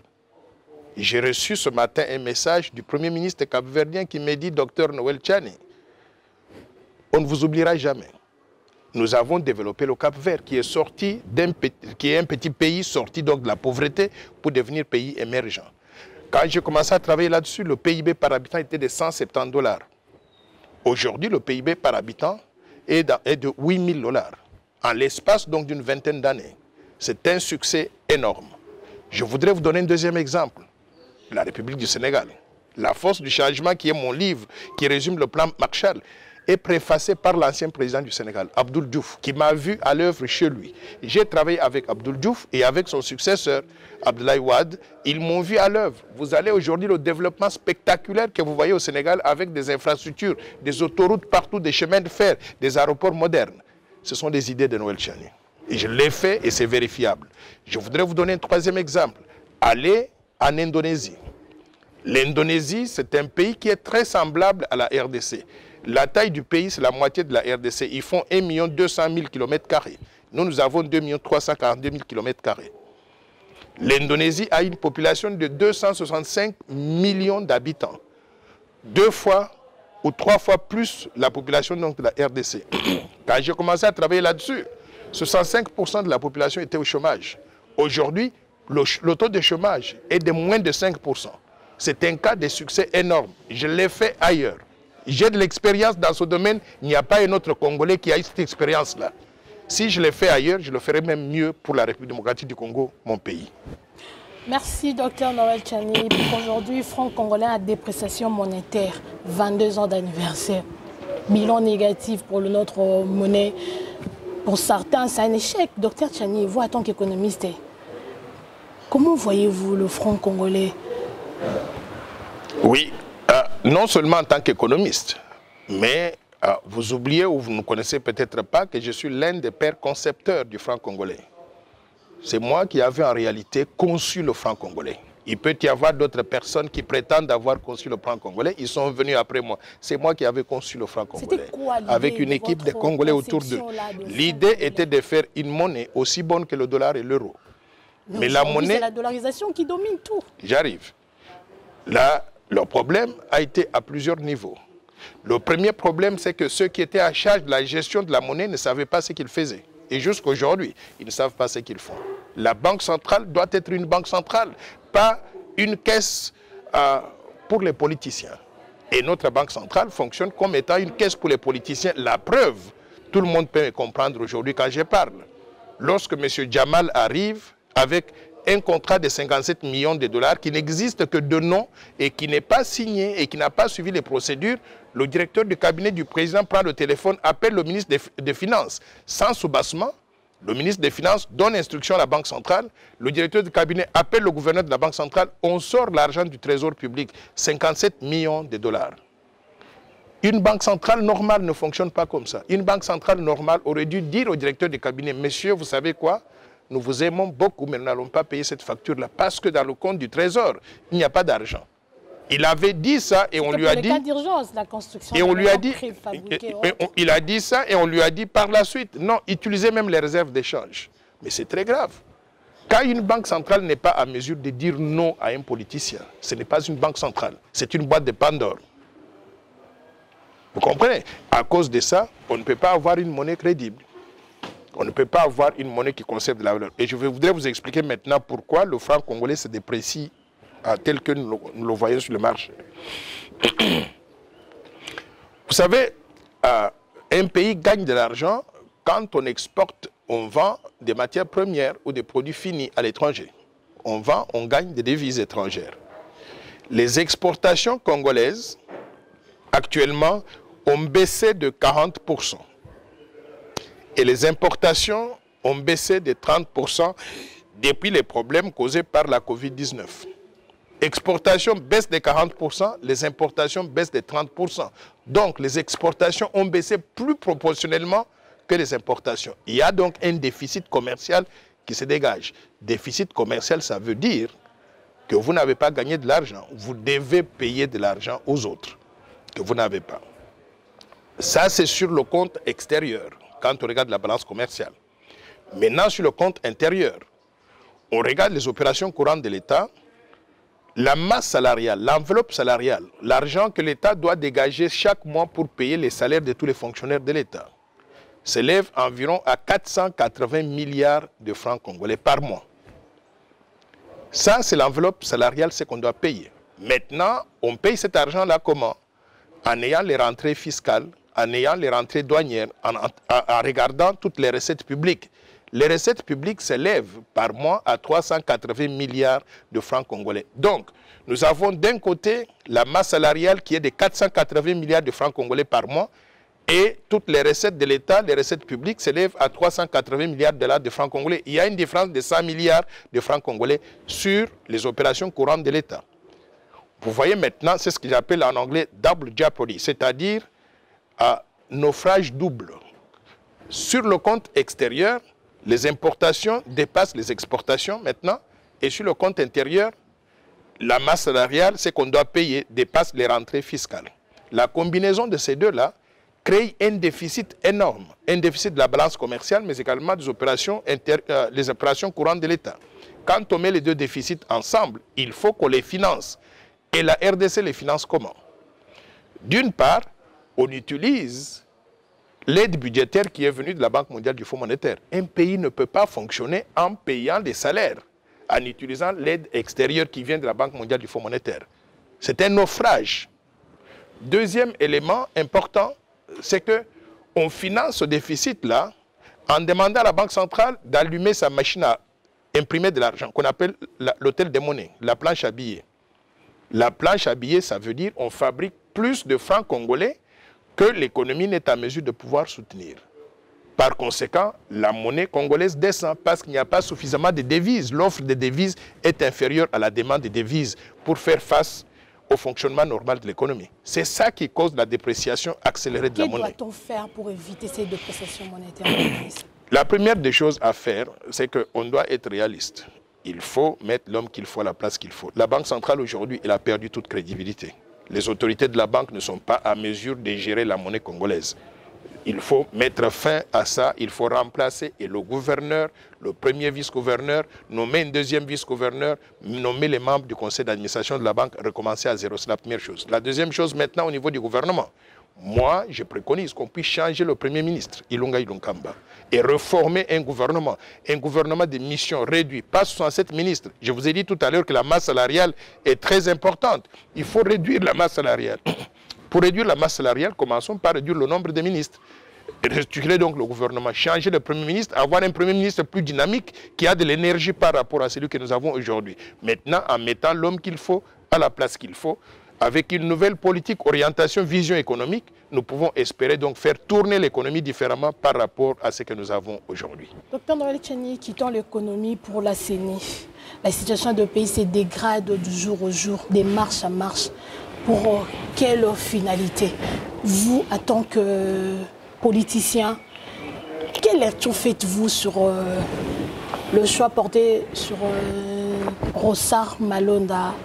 J'ai reçu ce matin un message du Premier ministre capverdien qui me dit, Dr Noël Tchani, on ne vous oubliera jamais. Nous avons développé le Cap-Vert qui est un petit pays sorti donc de la pauvreté pour devenir pays émergent. Quand j'ai commencé à travailler là-dessus, le PIB par habitant était de 170 $. Aujourd'hui, le PIB par habitant est de 8 000 $. En l'espace donc d'une vingtaine d'années. C'est un succès énorme. Je voudrais vous donner un deuxième exemple. La République du Sénégal. La force du changement, qui est mon livre, qui résume le plan Marshall, est préfacé par l'ancien président du Sénégal, Abdoul Diouf, qui m'a vu à l'œuvre chez lui. J'ai travaillé avec Abdoul Diouf et avec son successeur, Abdoulaye Wade. Ils m'ont vu à l'œuvre. Vous allez aujourd'hui le développement spectaculaire que vous voyez au Sénégal avec des infrastructures, des autoroutes partout, des chemins de fer, des aéroports modernes. Ce sont des idées de Noël Tchani. Et je l'ai fait et c'est vérifiable. Je voudrais vous donner un troisième exemple. Allez en Indonésie. L'Indonésie, c'est un pays qui est très semblable à la RDC. La taille du pays, c'est la moitié de la RDC. Ils font 1 200 000 km². Nous avons 2 342 000 km². L'Indonésie a une population de 265 millions d'habitants. 2 fois ou 3 fois plus la population donc, de la RDC. Quand j'ai commencé à travailler là-dessus, 65% de la population était au chômage. Aujourd'hui, le taux de chômage est de moins de 5%. C'est un cas de succès énorme. Je l'ai fait ailleurs. J'ai de l'expérience dans ce domaine. Il n'y a pas un autre Congolais qui a eu cette expérience-là. Si je l'ai fait ailleurs, je le ferai même mieux pour la République démocratique du Congo, mon pays. Merci, Dr Noël Tchani. Aujourd'hui, franc congolais à dépréciation monétaire, 22 ans d'anniversaire. Bilan négatif pour notre monnaie. Pour certains, c'est un échec. Dr Tchani, vous, en tant qu'économiste, comment voyez-vous le franc congolais? Oui, non seulement en tant qu'économiste, mais vous oubliez ou vous ne connaissez peut-être pas que je suis l'un des pères concepteurs du franc congolais. C'est moi qui avais en réalité conçu le franc congolais. Il peut y avoir d'autres personnes qui prétendent avoir conçu le franc congolais. Ils sont venus après moi. C'est moi qui avais conçu le franc congolais. Avec une équipe de Congolais autour d'eux. L'idée était de faire une monnaie aussi bonne que le dollar et l'euro. Mais la monnaie... C'est la dollarisation qui domine tout. J'arrive. Là, leur problème a été à plusieurs niveaux. Le premier problème, c'est que ceux qui étaient à charge de la gestion de la monnaie ne savaient pas ce qu'ils faisaient. Et jusqu'à aujourd'hui, ils ne savent pas ce qu'ils font. La banque centrale doit être une banque centrale, pas une caisse pour les politiciens. Et notre banque centrale fonctionne comme étant une caisse pour les politiciens. La preuve, tout le monde peut me comprendre aujourd'hui quand je parle. Lorsque M. Jamal arrive avec un contrat de 57 millions de dollars qui n'existe que de nom et qui n'est pas signé et qui n'a pas suivi les procédures, le directeur du cabinet du président prend le téléphone, appelle le ministre des Finances. Sans soubassement, le ministre des Finances donne instruction à la Banque centrale, le directeur du cabinet appelle le gouverneur de la Banque centrale, on sort l'argent du trésor public, 57 millions de dollars. Une banque centrale normale ne fonctionne pas comme ça. Une banque centrale normale aurait dû dire au directeur du cabinet, monsieur, vous savez quoi? Nous vous aimons beaucoup, mais nous n'allons pas payer cette facture-là parce que dans le compte du trésor, il n'y a pas d'argent. Il avait dit ça et on lui a dit... cas d'urgence, la construction... Et on lui a dit... Il a dit ça et on lui a dit par la suite, non, utilisez même les réserves d'échange. Mais c'est très grave. Quand une banque centrale n'est pas à mesure de dire non à un politicien, ce n'est pas une banque centrale, c'est une boîte de Pandore. Vous comprenez? À cause de ça, on ne peut pas avoir une monnaie crédible. On ne peut pas avoir une monnaie qui conserve de la valeur. Et je voudrais vous expliquer maintenant pourquoi le franc congolais se déprécie tel que nous le voyons sur le marché. Vous savez, un pays gagne de l'argent quand on exporte, on vend des matières premières ou des produits finis à l'étranger. On vend, on gagne des devises étrangères. Les exportations congolaises, actuellement, ont baissé de 40%. Et les importations ont baissé de 30% depuis les problèmes causés par la Covid-19. Exportations baissent de 40%, les importations baissent de 30%. Donc, les exportations ont baissé plus proportionnellement que les importations. Il y a donc un déficit commercial qui se dégage. Déficit commercial, ça veut dire que vous n'avez pas gagné de l'argent. Vous devez payer de l'argent aux autres que vous n'avez pas. Ça, c'est sur le compte extérieur, quand on regarde la balance commerciale. Maintenant, sur le compte intérieur, on regarde les opérations courantes de l'État, la masse salariale, l'enveloppe salariale, l'argent que l'État doit dégager chaque mois pour payer les salaires de tous les fonctionnaires de l'État, s'élève environ à 480 milliards de francs congolais par mois. Ça, c'est l'enveloppe salariale, c'est qu'on doit payer. Maintenant, on paye cet argent-là comment? En ayant les rentrées fiscales, en ayant les rentrées douanières, en regardant toutes les recettes publiques. Les recettes publiques s'élèvent par mois à 380 milliards de francs congolais. Donc, nous avons d'un côté la masse salariale qui est de 480 milliards de francs congolais par mois et toutes les recettes de l'État, les recettes publiques s'élèvent à 380 milliards de francs congolais. Il y a une différence de 100 milliards de francs congolais sur les opérations courantes de l'État. Vous voyez maintenant, c'est ce que j'appelle en anglais double jeopardy, c'est-à-dire naufrage double. Sur le compte extérieur, les importations dépassent les exportations maintenant, et sur le compte intérieur, la masse salariale, ce qu'on doit payer, dépasse les rentrées fiscales. La combinaison de ces deux-là crée un déficit énorme, un déficit de la balance commerciale, mais également des opérations, les opérations courantes de l'État. Quand on met les deux déficits ensemble, il faut qu'on les finance. Et la RDC les finance comment? D'une part, on utilise l'aide budgétaire qui est venue de la Banque mondiale du Fonds monétaire. Un pays ne peut pas fonctionner en payant des salaires, en utilisant l'aide extérieure qui vient de la Banque mondiale du Fonds monétaire. C'est un naufrage. Deuxième élément important, c'est qu'on finance ce déficit-là en demandant à la Banque centrale d'allumer sa machine à imprimer de l'argent, qu'on appelle l'hôtel des monnaies, la planche à billets. La planche à billets, ça veut dire qu'on fabrique plus de francs congolais que l'économie n'est en mesure de pouvoir soutenir. Par conséquent, la monnaie congolaise descend parce qu'il n'y a pas suffisamment de devises. L'offre de devises est inférieure à la demande de devises pour faire face au fonctionnement normal de l'économie. C'est ça qui cause la dépréciation accélérée de la monnaie. Que doit-on faire pour éviter cette dépréciation monétaire? La première des choses à faire, c'est qu'on doit être réaliste. Il faut mettre l'homme qu'il faut à la place qu'il faut. La Banque centrale aujourd'hui, elle a perdu toute crédibilité. Les autorités de la banque ne sont pas à mesure de gérer la monnaie congolaise. Il faut mettre fin à ça, il faut remplacer et le gouverneur, le premier vice-gouverneur, nommer un deuxième vice-gouverneur, nommer les membres du conseil d'administration de la banque, recommencer à zéro, c'est la première chose. La deuxième chose maintenant au niveau du gouvernement, moi je préconise qu'on puisse changer le premier ministre, Ilunga Ilunkamba, et reformer un gouvernement de mission réduit, pas 67 ministres. Je vous ai dit tout à l'heure que la masse salariale est très importante, il faut réduire la masse salariale. Pour réduire la masse salariale, commençons par réduire le nombre de ministres. Restructurer donc le gouvernement, changer le Premier ministre, avoir un Premier ministre plus dynamique qui a de l'énergie par rapport à celui que nous avons aujourd'hui. Maintenant, en mettant l'homme qu'il faut à la place qu'il faut, avec une nouvelle politique, orientation, vision économique, nous pouvons espérer donc faire tourner l'économie différemment par rapport à ce que nous avons aujourd'hui. Docteur Noël Tchani, quittons l'économie pour la CENI. La situation du pays se dégrade du jour au jour, de marche à marche. Pour quelle finalité? Vous, en tant que politicien, quelle lecture faites-vous sur le choix porté sur Rossard Malonda?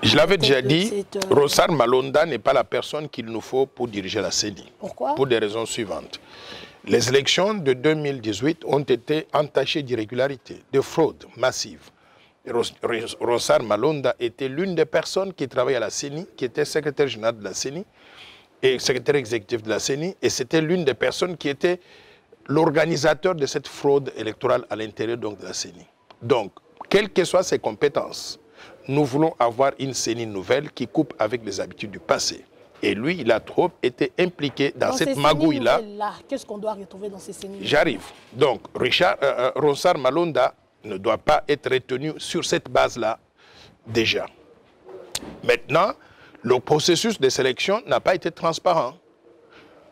Je l'avais déjà dit, Rossard Malonda n'est pas la personne qu'il nous faut pour diriger la CENI. Pourquoi? Pour des raisons suivantes. Les élections de 2018 ont été entachées d'irrégularités, de fraudes massives. Rossard Malonda était l'une des personnes qui travaillait à la CENI, qui était secrétaire général de la CENI et secrétaire exécutif de la CENI, et c'était l'une des personnes qui était l'organisateur de cette fraude électorale à l'intérieur de la CENI. Donc, quelles que soient ses compétences, nous voulons avoir une CENI nouvelle qui coupe avec les habitudes du passé. Et lui, il a trop été impliqué dans cette magouille-là. Qu'est-ce qu'on doit retrouver dans ces CENI? J'arrive. Donc, Rossard Malonda ne doit pas être retenu sur cette base-là déjà. Maintenant, le processus de sélection n'a pas été transparent.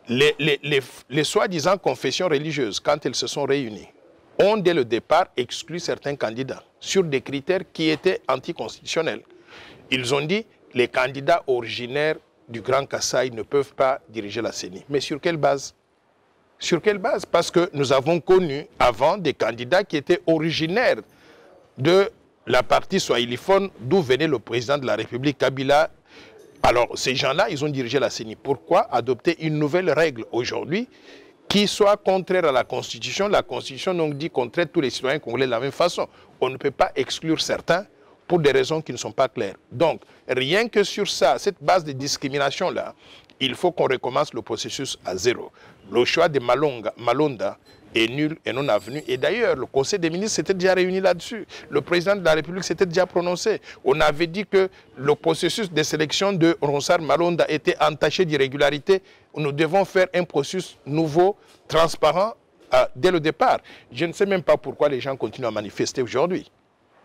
Les soi-disant confessions religieuses, quand elles se sont réunies, ont dès le départ exclu certains candidats sur des critères qui étaient anticonstitutionnels. Ils ont dit les candidats originaires du Grand Kasaï ne peuvent pas diriger la CENI. Mais sur quelle base? Sur quelle base? Parce que nous avons connu avant des candidats qui étaient originaires de la partie swahiliphone d'où venait le président de la République, Kabila. Alors ces gens-là, ils ont dirigé la CENI. Pourquoi adopter une nouvelle règle aujourd'hui qui soit contraire à la Constitution? La Constitution donc dit qu'on traite tous les citoyens congolais de la même façon. On ne peut pas exclure certains pour des raisons qui ne sont pas claires. Donc, rien que sur ça, cette base de discrimination-là, il faut qu'on recommence le processus à zéro. Le choix de Malonda est nul et non avenu. Et d'ailleurs, le Conseil des ministres s'était déjà réuni là-dessus. Le président de la République s'était déjà prononcé. On avait dit que le processus de sélection de Ronsard Malonda était entaché d'irrégularités. Nous devons faire un processus nouveau, transparent, dès le départ. Je ne sais même pas pourquoi les gens continuent à manifester aujourd'hui.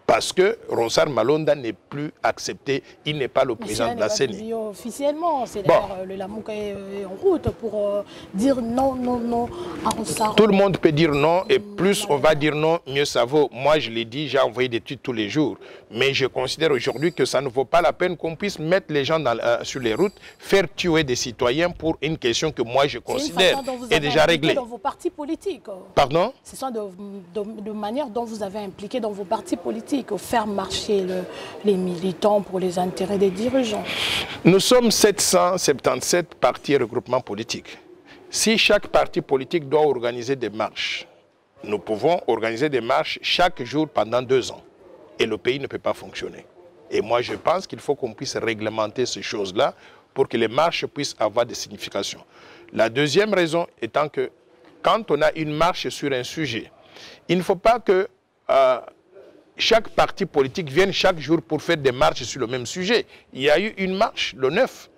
Parce que Ronsard Malonda n'est plus accepté, il n'est pas le président de la CENI. Officiellement, c'est d'ailleurs le Lamuka est en route pour dire non, non, non à Ronsard. Tout le monde peut dire non, et plus on va dire non, mieux ça vaut. Moi, je l'ai dit, j'ai envoyé des tweets tous les jours. Mais je considère aujourd'hui que ça ne vaut pas la peine qu'on puisse mettre les gens sur les routes, faire tuer des citoyens pour une question que moi je considère est déjà réglée. Dans vos partis politiques. Pardon? Ce sont de manière dont vous avez impliqué dans vos partis politiques. Faire marcher les militants pour les intérêts des dirigeants. Nous sommes 777 partis et regroupements politiques. Si chaque parti politique doit organiser des marches, nous pouvons organiser des marches chaque jour pendant 2 ans. Et le pays ne peut pas fonctionner. Et moi, je pense qu'il faut qu'on puisse réglementer ces choses-là pour que les marches puissent avoir des significations. La deuxième raison étant que quand on a une marche sur un sujet, il ne faut pas que chaque parti politique vienne chaque jour pour faire des marches sur le même sujet. Il y a eu une marche le 9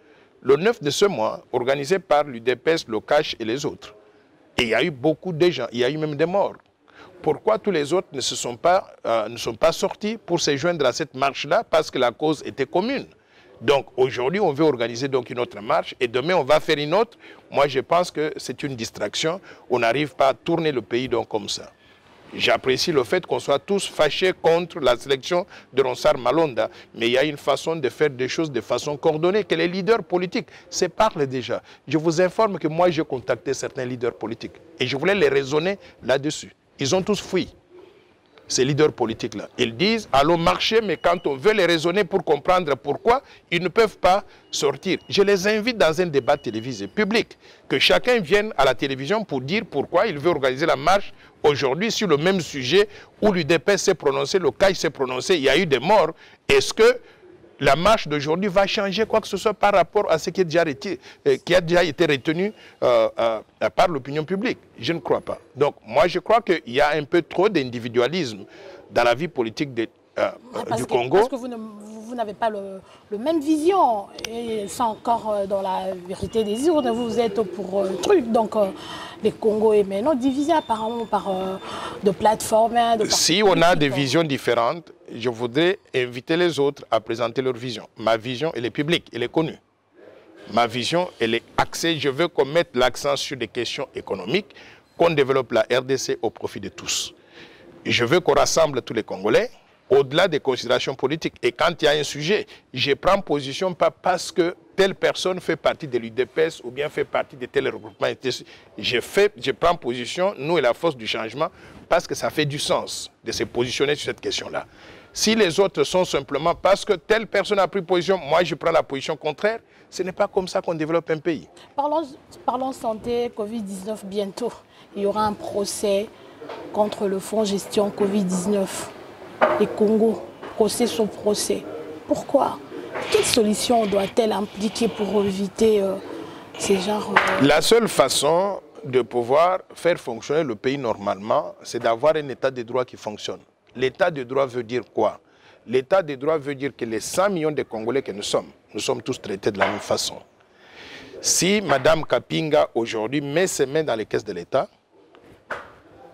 de ce mois, organisée par l'UDPS, le CACH et les autres. Et il y a eu beaucoup de gens, il y a eu même des morts. Pourquoi tous les autres ne sont pas sortis pour se joindre à cette marche-là? Parce que la cause était commune. Donc aujourd'hui, on veut organiser donc une autre marche et demain, on va faire une autre. Moi, je pense que c'est une distraction. On n'arrive pas à tourner le pays donc comme ça. J'apprécie le fait qu'on soit tous fâchés contre la sélection de Ronsard Malonda, mais il y a une façon de faire des choses de façon coordonnée, que les leaders politiques se parlent déjà. Je vous informe que moi, j'ai contacté certains leaders politiques et je voulais les raisonner là-dessus. Ils ont tous fui, ces leaders politiques-là. Ils disent, allons marcher, mais quand on veut les raisonner pour comprendre pourquoi, ils ne peuvent pas sortir. Je les invite dans un débat télévisé public, que chacun vienne à la télévision pour dire pourquoi il veut organiser la marche aujourd'hui sur le même sujet où l'UDPS s'est prononcé, le CAI s'est prononcé, il y a eu des morts. Est-ce que la marche d'aujourd'hui va changer quoi que ce soit par rapport à ce qui a déjà été retenu par l'opinion publique? Je ne crois pas. Donc moi je crois qu'il y a un peu trop d'individualisme dans la vie politique du Congo. Parce que vous n'avez pas le même vision, et c'est encore dans la vérité des urnes, vous êtes pour truc, donc les Congo est maintenant divisé apparemment par de plateformes. Si on a des visions différentes, je voudrais inviter les autres à présenter leur vision. Ma vision, elle est publique, elle est connue. Ma vision, elle est axée, je veux qu'on mette l'accent sur des questions économiques, qu'on développe la RDC au profit de tous. Je veux qu'on rassemble tous les Congolais, au-delà des considérations politiques. Et quand il y a un sujet, je prends position pas parce que telle personne fait partie de l'UDPS ou bien fait partie de tel regroupement. Je prends position, nous et la force du changement, parce que ça fait du sens de se positionner sur cette question-là. Si les autres sont simplement parce que telle personne a pris position, moi je prends la position contraire, ce n'est pas comme ça qu'on développe un pays. Parlons santé, Covid-19 bientôt. Il y aura un procès contre le fonds gestion Covid-19. Et Congo, procès sur procès. Pourquoi? Quelle solution doit-elle impliquer pour éviter ces genres... La seule façon de pouvoir faire fonctionner le pays normalement, c'est d'avoir un état de droit qui fonctionne. L'état de droit veut dire quoi? L'état de droit veut dire que les 100 millions de Congolais que nous sommes tous traités de la même façon. Si Mme Kapinga aujourd'hui met ses mains dans les caisses de l'État,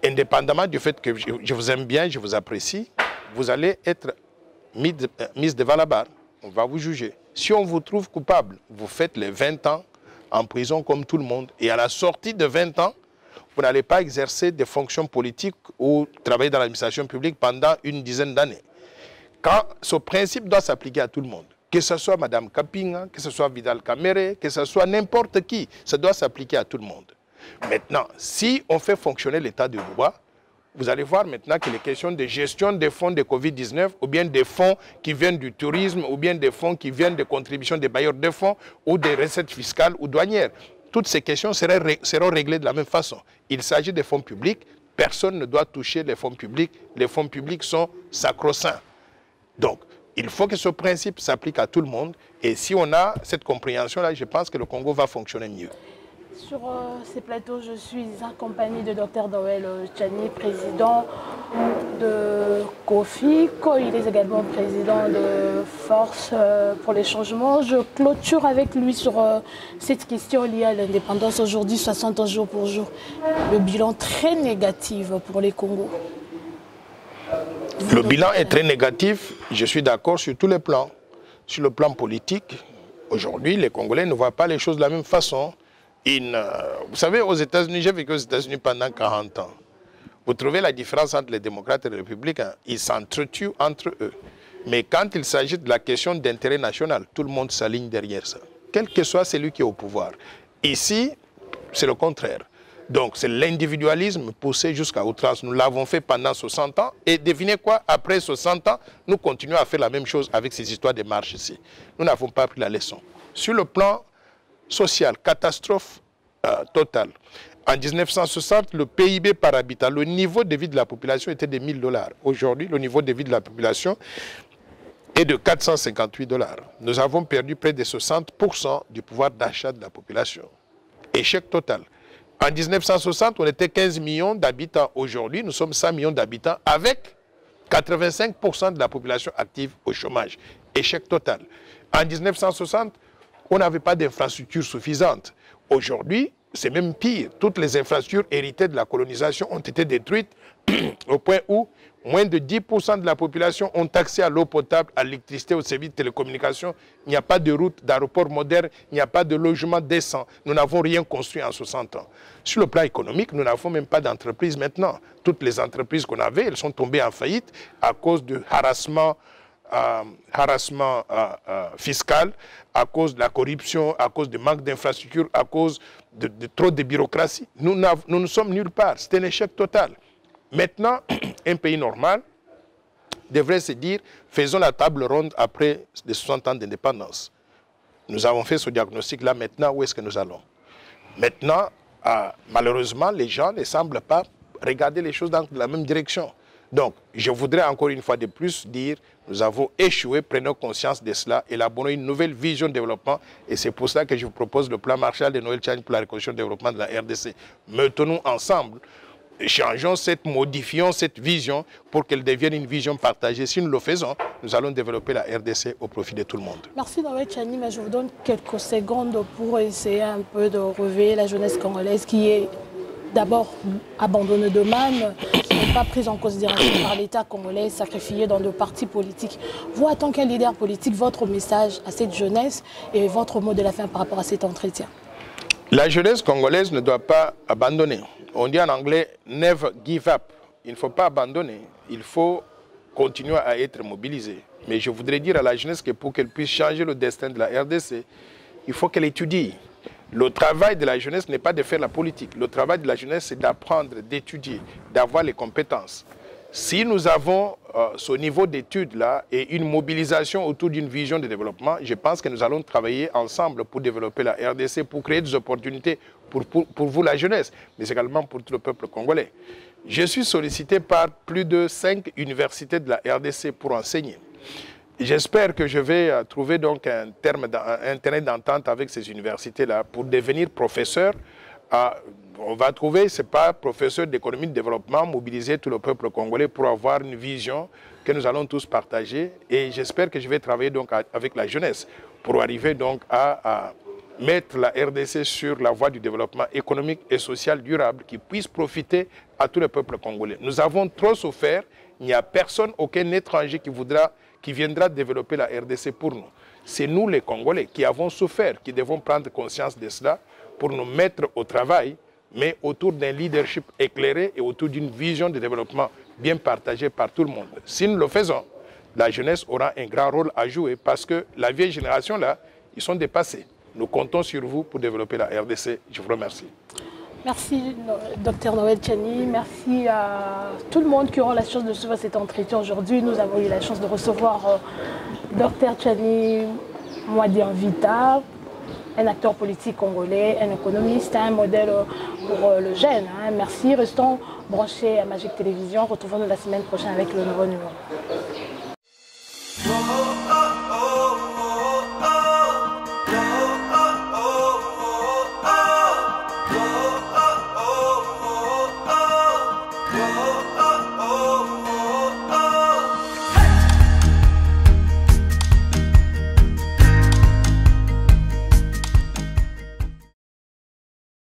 indépendamment du fait que je vous aime bien, je vous apprécie, vous allez être mise devant la barre. On va vous juger. Si on vous trouve coupable, vous faites les 20 ans en prison comme tout le monde. Et à la sortie de 20 ans, vous n'allez pas exercer des fonctions politiques ou travailler dans l'administration publique pendant une dizaine d'années. Quand ce principe doit s'appliquer à tout le monde, que ce soit Mme Kapinga, que ce soit Vidal Kamere, que ce soit n'importe qui, ça doit s'appliquer à tout le monde. Maintenant, si on fait fonctionner l'état de droit, vous allez voir maintenant que les questions de gestion des fonds de Covid-19 ou bien des fonds qui viennent du tourisme ou bien des fonds qui viennent des contributions des bailleurs de fonds ou des recettes fiscales ou douanières, toutes ces questions seront réglées de la même façon. Il s'agit des fonds publics, personne ne doit toucher les fonds publics sont sacro-saints. Donc, il faut que ce principe s'applique à tout le monde et si on a cette compréhension-là, je pense que le Congo va fonctionner mieux. Sur ces plateaux, je suis accompagnée de Dr Noël Tchani, président de COFICO. Il est également président de Force pour les changements. Je clôture avec lui sur cette question liée à l'indépendance. Aujourd'hui, 60 jours pour jour. Le bilan très négatif pour les Congos. Le bilan est très négatif. Je suis d'accord sur tous les plans. Sur le plan politique, aujourd'hui, les Congolais ne voient pas les choses de la même façon. Vous savez, aux États-Unis, j'ai vécu aux États-Unis pendant 40 ans. Vous trouvez la différence entre les démocrates et les républicains? Ils s'entretuent entre eux. Mais quand il s'agit de la question d'intérêt national, tout le monde s'aligne derrière ça. Quel que soit celui qui est au pouvoir. Ici, c'est le contraire. Donc, c'est l'individualisme poussé jusqu'à outrance. Nous l'avons fait pendant 60 ans. Et devinez quoi? Après 60 ans, nous continuons à faire la même chose avec ces histoires de marche ici. Nous n'avons pas pris la leçon. Sur le plan social, catastrophe totale. En 1960, le PIB par habitant, le niveau de vie de la population était de 1000 $. Aujourd'hui, le niveau de vie de la population est de 458 $. Nous avons perdu près de 60% du pouvoir d'achat de la population. Échec total. En 1960, on était 15 millions d'habitants. Aujourd'hui, nous sommes 100 millions d'habitants avec 85% de la population active au chômage. Échec total. En 1960, on n'avait pas d'infrastructures suffisantes. Aujourd'hui, c'est même pire. Toutes les infrastructures héritées de la colonisation ont été détruites au point où moins de 10% de la population ont accès à l'eau potable, à l'électricité, aux services de télécommunications. Il n'y a pas de route, d'aéroport moderne, il n'y a pas de logement décent. Nous n'avons rien construit en 60 ans. Sur le plan économique, nous n'avons même pas d'entreprise maintenant. Toutes les entreprises qu'on avait, elles sont tombées en faillite à cause de harassement fiscal, à cause de la corruption, à cause du manque d'infrastructures, à cause de trop de bureaucratie. Nous ne sommes nulle part. C'est un échec total. Maintenant, un pays normal devrait se dire, faisons la table ronde après les 60 ans d'indépendance. Nous avons fait ce diagnostic-là, maintenant, où est-ce que nous allons? Maintenant, malheureusement, les gens ne semblent pas regarder les choses dans la même direction. Donc, je voudrais encore une fois de plus dire, nous avons échoué, prenons conscience de cela, élaborons une nouvelle vision de développement et c'est pour cela que je vous propose le plan Marshall de Noël Tchani pour la reconstruction et le développement de la RDC. Mettons-nous ensemble, modifions cette vision pour qu'elle devienne une vision partagée. Si nous le faisons, nous allons développer la RDC au profit de tout le monde. Merci Noël Tchani, mais je vous donne quelques secondes pour essayer un peu de réveiller la jeunesse congolaise qui est d'abord abandonnée de même, qui n'est pas prise en considération par l'État congolais, sacrifiée dans le partis politiques. Vous, en tant qu'un leader politique, votre message à cette jeunesse et votre mot de la fin par rapport à cet entretien? La jeunesse congolaise ne doit pas abandonner. On dit en anglais « never give up ». Il ne faut pas abandonner, il faut continuer à être mobilisé. Mais je voudrais dire à la jeunesse que pour qu'elle puisse changer le destin de la RDC, il faut qu'elle étudie. Le travail de la jeunesse n'est pas de faire la politique. Le travail de la jeunesse, c'est d'apprendre, d'étudier, d'avoir les compétences. Si nous avons ce niveau d'études-là et une mobilisation autour d'une vision de développement, je pense que nous allons travailler ensemble pour développer la RDC, pour créer des opportunités pour vous, la jeunesse, mais également pour tout le peuple congolais. Je suis sollicité par plus de 5 universités de la RDC pour enseigner. J'espère que je vais trouver donc un terrain d'entente avec ces universités-là pour devenir professeur. On va trouver, ce n'est pas professeur d'économie de développement, mobiliser tout le peuple congolais pour avoir une vision que nous allons tous partager. Et j'espère que je vais travailler donc avec la jeunesse pour arriver donc à mettre la RDC sur la voie du développement économique et social durable qui puisse profiter à tout le peuple congolais. Nous avons trop souffert, il n'y a personne, aucun étranger qui viendra développer la RDC pour nous. C'est nous les Congolais qui avons souffert, qui devons prendre conscience de cela pour nous mettre au travail, mais autour d'un leadership éclairé et autour d'une vision de développement bien partagée par tout le monde. Si nous le faisons, la jeunesse aura un grand rôle à jouer parce que la vieille génération, là, ils sont dépassés. Nous comptons sur vous pour développer la RDC. Je vous remercie. Merci, Dr Noël Tchani. Merci à tout le monde qui aura la chance de suivre cet entretien aujourd'hui. Nous avons eu la chance de recevoir Dr Tchani Mwadianvita, un acteur politique congolais, un économiste, un modèle pour le jeune. Merci. Restons branchés à Magic Télévision. Retrouvons-nous la semaine prochaine avec le nouveau numéro.